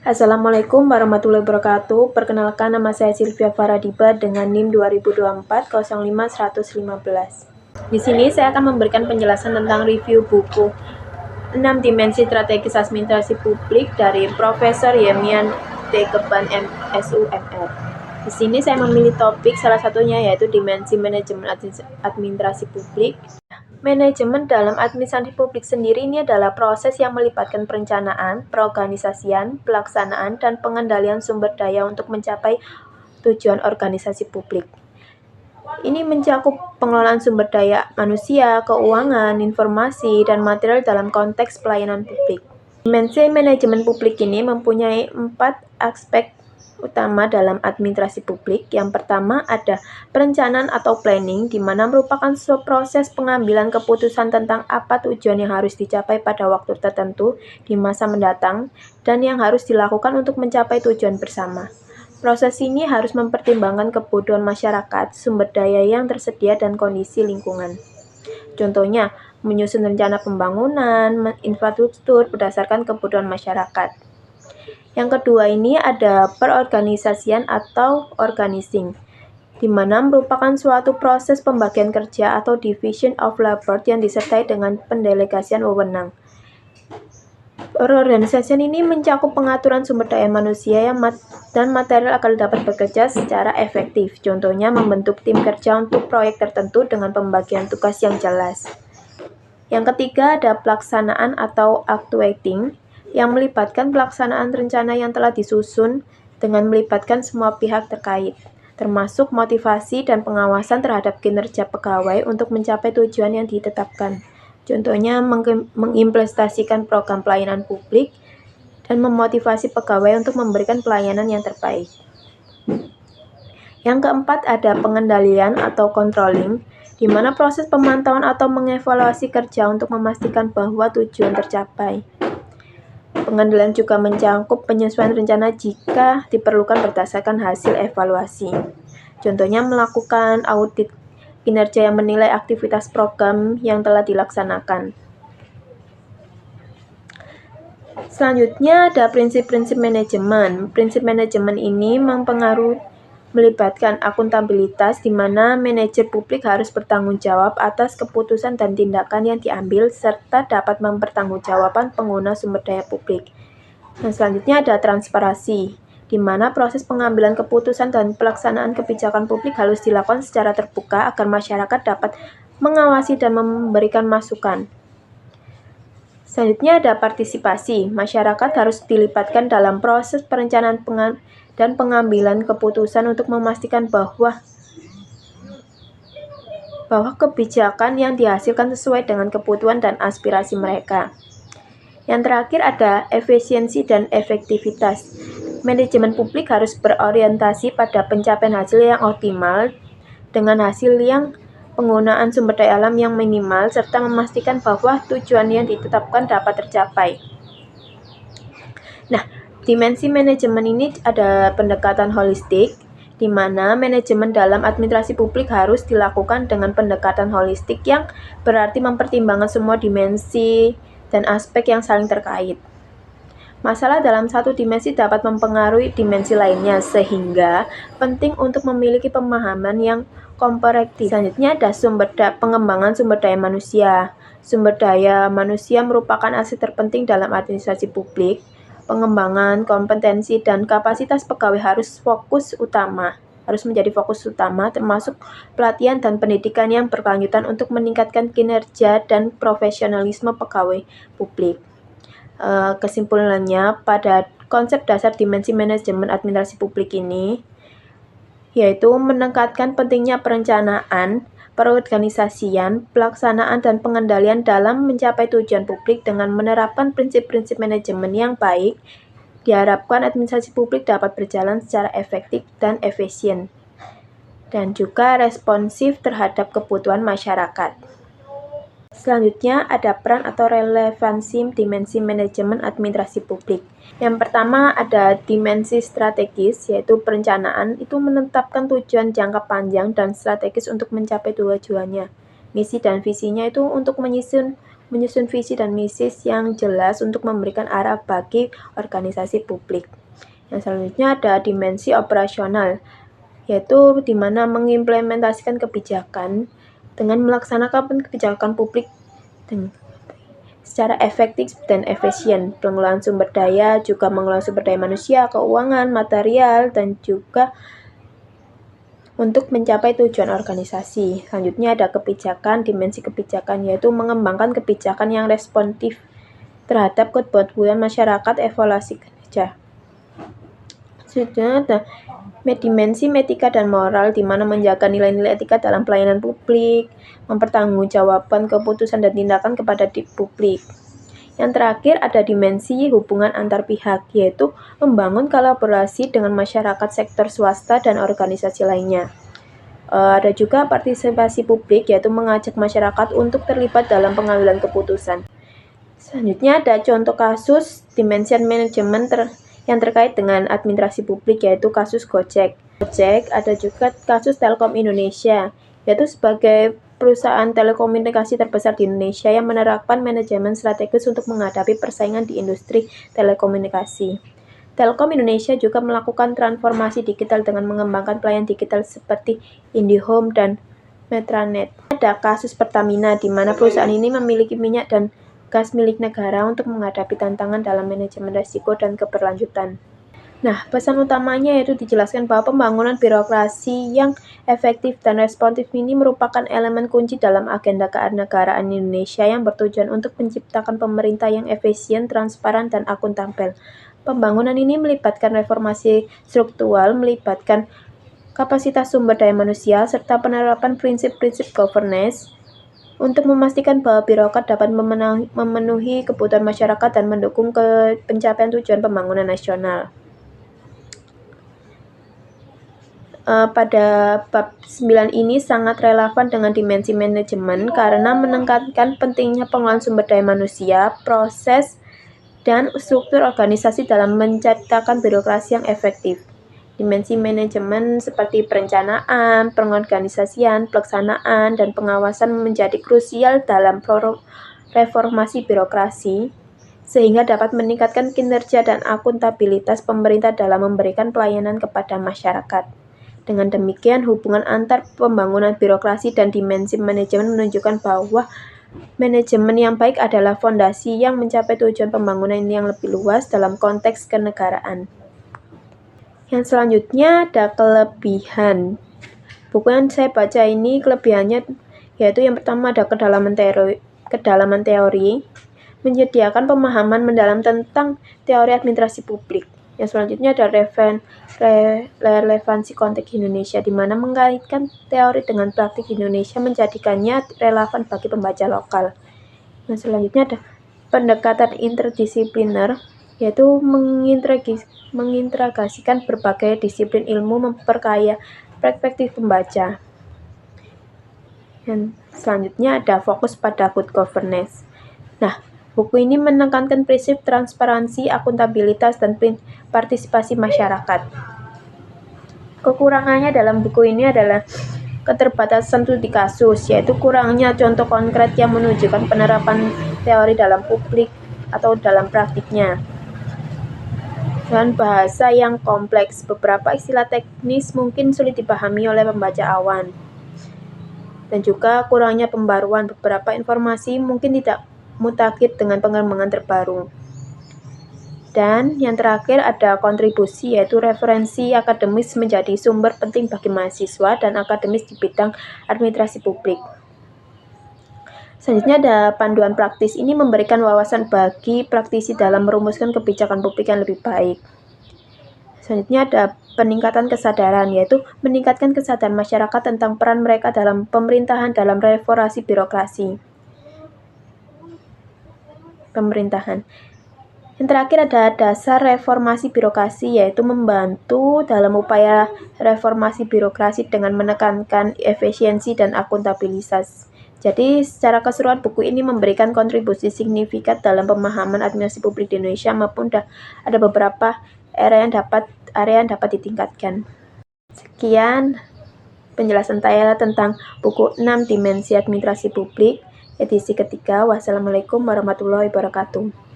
Assalamualaikum warahmatullahi wabarakatuh. Perkenalkan, nama saya Sylvia Faradiba dengan NIM 2024-05-115. Di sini saya akan memberikan penjelasan tentang review buku 6 Dimensi Strategis Administrasi Publik dari Profesor Yemian Tekeban MSUMR. Di sini saya memilih topik salah satunya yaitu dimensi manajemen administrasi publik. Manajemen dalam administrasi publik sendiri ini adalah proses yang melibatkan perencanaan, perorganisasian, pelaksanaan, dan pengendalian sumber daya untuk mencapai tujuan organisasi publik. Ini mencakup pengelolaan sumber daya manusia, keuangan, informasi, dan material dalam konteks pelayanan publik. Dimensi manajemen publik ini mempunyai 4 aspek utama dalam administrasi publik. Yang pertama ada perencanaan atau planning, di mana merupakan proses pengambilan keputusan tentang apa tujuan yang harus dicapai pada waktu tertentu di masa mendatang dan yang harus dilakukan untuk mencapai tujuan bersama. Proses ini harus mempertimbangkan kebutuhan masyarakat, sumber daya yang tersedia, dan kondisi lingkungan. Contohnya, menyusun rencana pembangunan infrastruktur berdasarkan kebutuhan masyarakat. Yang kedua ini ada perorganisasian atau organizing, di mana merupakan suatu proses pembagian kerja atau division of labor yang disertai dengan pendelegasian wewenang. Perorganisasian ini mencakup pengaturan sumber daya manusia dan material agar dapat bekerja secara efektif. Contohnya membentuk tim kerja untuk proyek tertentu dengan pembagian tugas yang jelas. Yang ketiga ada pelaksanaan atau actuating, yang melibatkan pelaksanaan rencana yang telah disusun dengan melibatkan semua pihak terkait, termasuk motivasi dan pengawasan terhadap kinerja pegawai untuk mencapai tujuan yang ditetapkan. Contohnya mengimplementasikan program pelayanan publik dan memotivasi pegawai untuk memberikan pelayanan yang terbaik. Yang keempat ada pengendalian atau controlling, di mana proses pemantauan atau mengevaluasi kerja untuk memastikan bahwa tujuan tercapai. Pengendalian juga mencakup penyesuaian rencana jika diperlukan berdasarkan hasil evaluasi. Contohnya melakukan audit kinerja yang menilai aktivitas program yang telah dilaksanakan. Selanjutnya ada prinsip-prinsip manajemen. Prinsip manajemen ini melibatkan akuntabilitas, di mana manajer publik harus bertanggung jawab atas keputusan dan tindakan yang diambil serta dapat mempertanggungjawabkan pengguna sumber daya publik. Nah, selanjutnya ada transparansi, di mana proses pengambilan keputusan dan pelaksanaan kebijakan publik harus dilakukan secara terbuka agar masyarakat dapat mengawasi dan memberikan masukan. Selanjutnya ada partisipasi. Masyarakat harus dilibatkan dalam proses perencanaan dan pengambilan keputusan untuk memastikan bahwa kebijakan yang dihasilkan sesuai dengan kebutuhan dan aspirasi mereka. Yang terakhir ada efisiensi dan efektivitas. Manajemen publik harus berorientasi pada pencapaian hasil yang optimal dengan hasil yang penggunaan sumber daya alam yang minimal serta memastikan bahwa tujuan yang ditetapkan dapat tercapai. Nah, dimensi manajemen ini ada pendekatan holistik, di mana manajemen dalam administrasi publik harus dilakukan dengan pendekatan holistik yang berarti mempertimbangkan semua dimensi dan aspek yang saling terkait. Masalah dalam satu dimensi dapat mempengaruhi dimensi lainnya, sehingga penting untuk memiliki pemahaman yang komprehensif. Selanjutnya ada pengembangan sumber daya manusia. Sumber daya manusia merupakan aset terpenting dalam administrasi publik. Pengembangan kompetensi dan kapasitas pegawai harus menjadi fokus utama, termasuk pelatihan dan pendidikan yang berkelanjutan untuk meningkatkan kinerja dan profesionalisme pegawai publik. Kesimpulannya, pada konsep dasar dimensi manajemen administrasi publik ini, yaitu menekankan pentingnya perencanaan, perorganisasian, pelaksanaan, dan pengendalian dalam mencapai tujuan publik dengan menerapkan prinsip-prinsip manajemen yang baik. Diharapkan administrasi publik dapat berjalan secara efektif dan efisien, dan juga responsif terhadap kebutuhan masyarakat. Selanjutnya ada peran atau relevansi dimensi manajemen administrasi publik. Yang pertama ada dimensi strategis, yaitu perencanaan itu menetapkan tujuan jangka panjang dan strategis untuk mencapai tujuannya. Misi dan visinya itu untuk menyusun menyusun visi dan misi yang jelas untuk memberikan arah bagi organisasi publik. Yang selanjutnya ada dimensi operasional, yaitu di mana mengimplementasikan kebijakan dengan melaksanakan kebijakan publik secara efektif dan efisien. Pengelolaan sumber daya, juga mengelola sumber daya manusia, keuangan, material, dan juga untuk mencapai tujuan organisasi. Selanjutnya ada kebijakan, dimensi kebijakan, yaitu mengembangkan kebijakan yang responsif terhadap kebutuhan masyarakat, evaluasi kinerja. Selanjutnya ada dimensi etika dan moral, di mana menjaga nilai-nilai etika dalam pelayanan publik, mempertanggungjawabkan keputusan dan tindakan kepada publik. Yang terakhir ada dimensi hubungan antar pihak, yaitu membangun kolaborasi dengan masyarakat, sektor swasta, dan organisasi lainnya. Ada juga partisipasi publik, yaitu mengajak masyarakat untuk terlibat dalam pengambilan keputusan. Selanjutnya ada contoh kasus dimensi manajemen yang terkait dengan administrasi publik, yaitu kasus Gojek. Ada juga kasus Telkom Indonesia, yaitu sebagai perusahaan telekomunikasi terbesar di Indonesia yang menerapkan manajemen strategis untuk menghadapi persaingan di industri telekomunikasi. Telkom Indonesia juga melakukan transformasi digital dengan mengembangkan pelayanan digital seperti IndiHome dan Metranet. Ada kasus Pertamina, di mana perusahaan ini memiliki minyak dan gas milik negara untuk menghadapi tantangan dalam manajemen risiko dan keberlanjutan. Nah, pesan utamanya yaitu dijelaskan bahwa pembangunan birokrasi yang efektif dan responsif ini merupakan elemen kunci dalam agenda kenegaraan Indonesia yang bertujuan untuk menciptakan pemerintah yang efisien, transparan, dan akuntabel. Pembangunan ini melibatkan reformasi struktural, melibatkan kapasitas sumber daya manusia, serta penerapan prinsip-prinsip governance untuk memastikan bahwa birokrat dapat memenuhi kebutuhan masyarakat dan mendukung pencapaian tujuan pembangunan nasional. Pada bab 9 ini sangat relevan dengan dimensi manajemen karena menekankan pentingnya pengelolaan sumber daya manusia, proses, dan struktur organisasi dalam menciptakan birokrasi yang efektif. Dimensi manajemen seperti perencanaan, pengorganisasian, pelaksanaan, dan pengawasan menjadi krusial dalam reformasi birokrasi, sehingga dapat meningkatkan kinerja dan akuntabilitas pemerintah dalam memberikan pelayanan kepada masyarakat. Dengan demikian, hubungan antar pembangunan birokrasi dan dimensi manajemen menunjukkan bahwa manajemen yang baik adalah fondasi yang mencapai tujuan pembangunan yang lebih luas dalam konteks kenegaraan. Yang selanjutnya ada kelebihan. Buku yang saya baca ini kelebihannya yaitu yang pertama ada kedalaman teori, menyediakan pemahaman mendalam tentang teori administrasi publik. Yang selanjutnya ada relevansi konteks Indonesia, di mana mengaitkan teori dengan praktik Indonesia menjadikannya relevan bagi pembaca lokal. Yang selanjutnya ada pendekatan interdisipliner, yaitu mengintegrasikan berbagai disiplin ilmu, memperkaya perspektif pembaca. Dan selanjutnya ada fokus pada good governance. Nah, buku ini menekankan prinsip transparansi, akuntabilitas, dan partisipasi masyarakat. Kekurangannya dalam buku ini adalah keterbatasan studi kasus, yaitu kurangnya contoh konkret yang menunjukkan penerapan teori dalam publik atau dalam praktiknya. Dan bahasa yang kompleks, beberapa istilah teknis mungkin sulit dipahami oleh pembaca awam. Dan juga kurangnya pembaruan, beberapa informasi mungkin tidak mutakhir dengan pengembangan terbaru. Dan yang terakhir ada kontribusi, yaitu referensi akademis menjadi sumber penting bagi mahasiswa dan akademis di bidang administrasi publik. Selanjutnya ada panduan praktis. Ini memberikan wawasan bagi praktisi dalam merumuskan kebijakan publik yang lebih baik. Selanjutnya ada peningkatan kesadaran, yaitu meningkatkan kesadaran masyarakat tentang peran mereka dalam pemerintahan dalam reformasi birokrasi. Yang terakhir ada dasar reformasi birokrasi, yaitu membantu dalam upaya reformasi birokrasi dengan menekankan efisiensi dan akuntabilitas. Jadi, secara keseluruhan buku ini memberikan kontribusi signifikan dalam pemahaman administrasi publik di Indonesia maupun ada beberapa area yang dapat ditingkatkan. Sekian penjelasan saya tentang buku 6 Dimensi Administrasi Publik edisi ketiga. Wassalamualaikum warahmatullahi wabarakatuh.